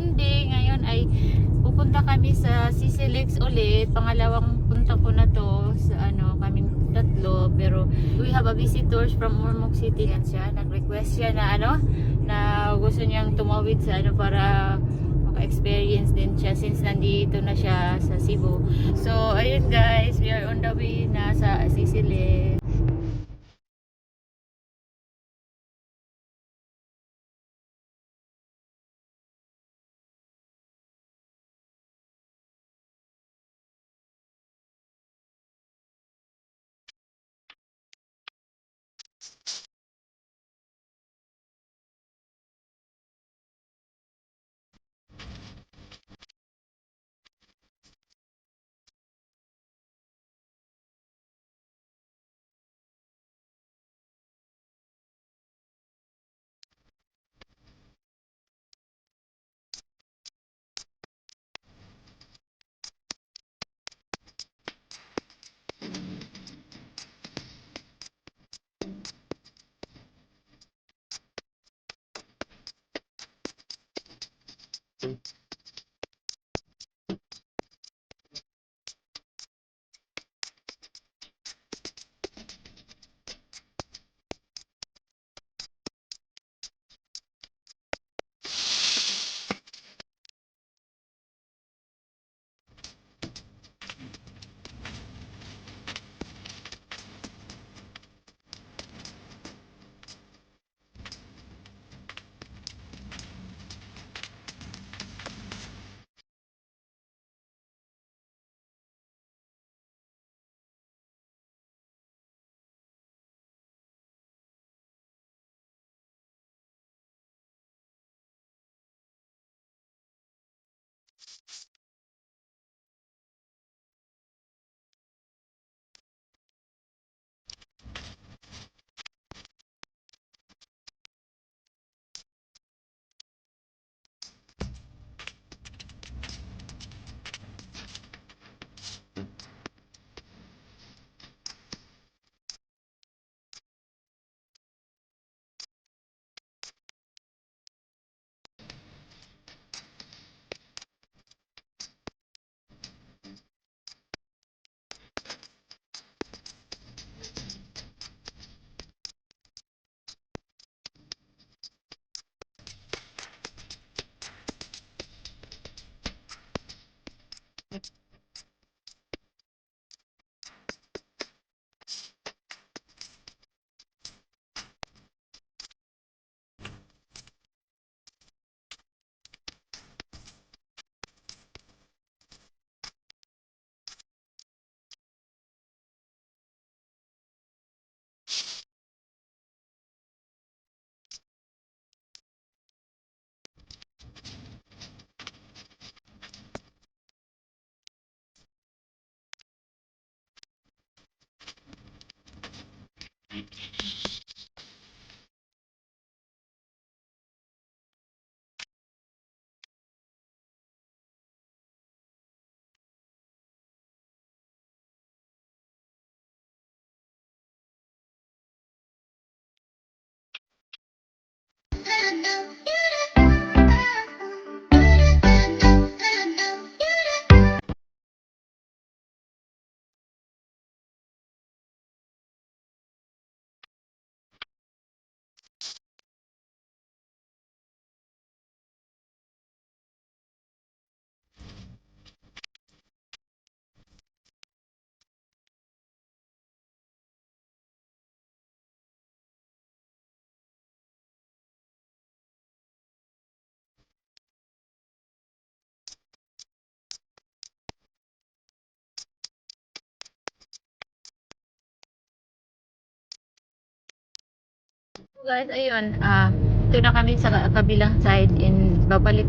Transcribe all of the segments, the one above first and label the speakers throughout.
Speaker 1: Monday, ngayon ay pupunta kami sa CCLX ulit. Pangalawang punta ko na to sa kaming tatlo. Pero we have a visitors from Ormoc City. Yan siya, nag-request siya na na gusto niyang tumawid sa para maka-experience din siya since nandito na siya sa Cebu. So, ayun guys, we are on the way na sa CCLX. Guys, ayun, ito na kami sa kabilang side and babalik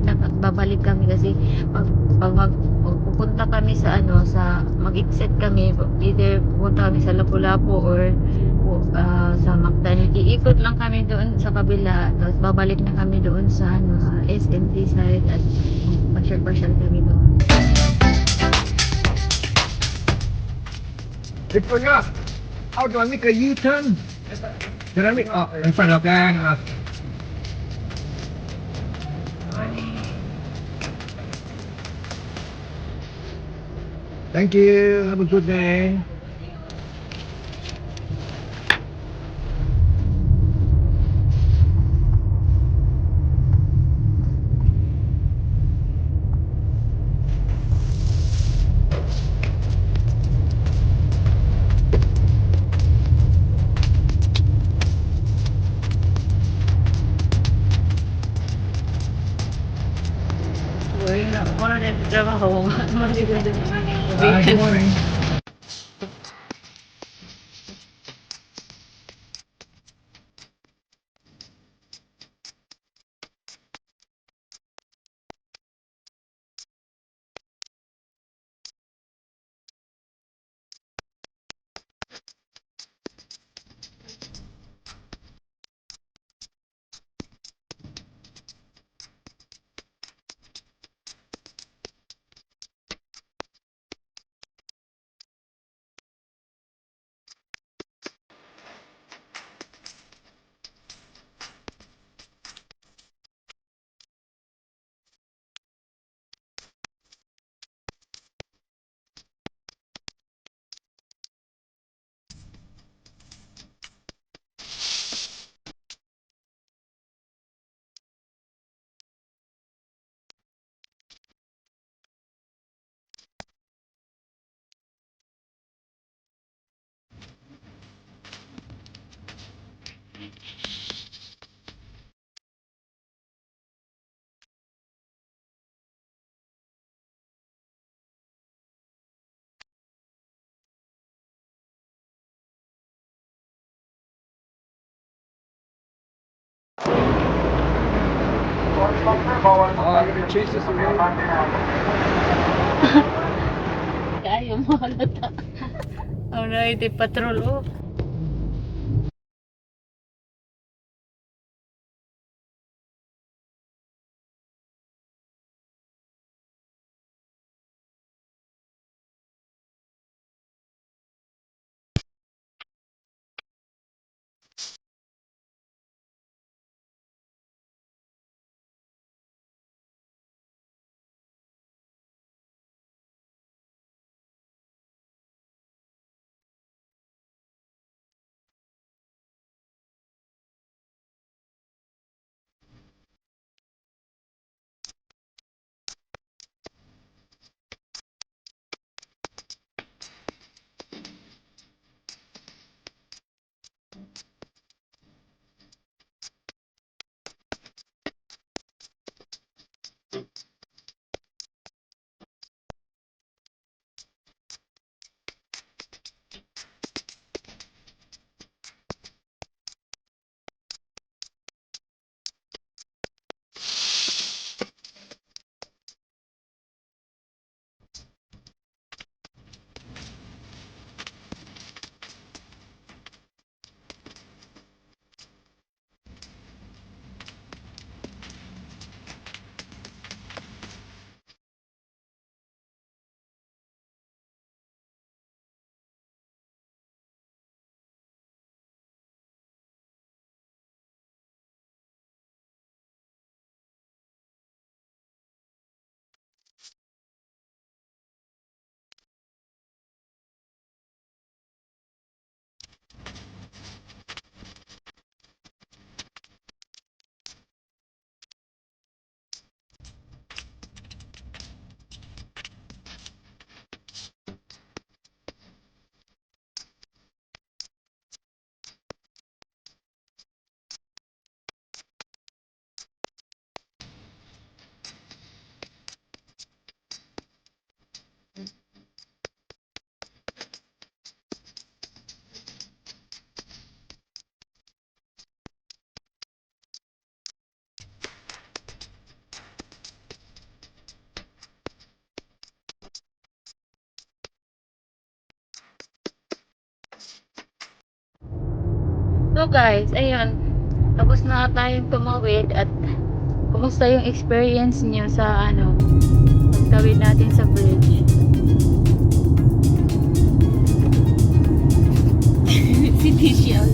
Speaker 1: kami kasi pupunta kami sa mag-exit kami, either pupunta kami sa Lapu-Lapu or sa Mactan. Iikot lang kami doon sa kabila, tapos babalik na kami doon sa SMT side at pasyal-pasyal kami doon.
Speaker 2: Ito na! How do I make a U-turn? Did I make... Oh, in front of that. Thank you. Have a good day.
Speaker 1: Uy, ako na nagtrabaho. Maligod na
Speaker 2: Good morning. Change this around.
Speaker 1: Kaya mo halata. Oh no, ito patrol oh. So guys, ayun. Tapos na tayong tumawid at kumusta yung experience niyo sa ano, pagtawid natin sa bridge? Si Tisha.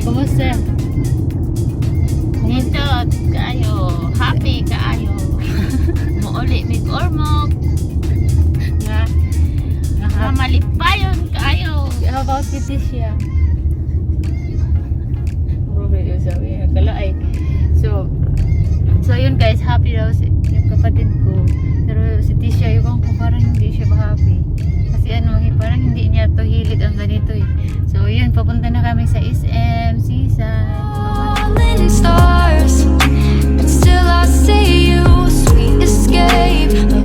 Speaker 1: Kumusta? Nindot kaayo, happy kaayo. Muuli mig Si Tisha. Probably yung sabi. Akala ay. So yun guys, happy daw yung kapatid ko. Pero si Tisha, yung ko parang hindi siya happy. Kasi ano, parang hindi niya to hilig ang ganito eh. So yun, papunta na kami sa SM, Seaside.
Speaker 3: Falling stars.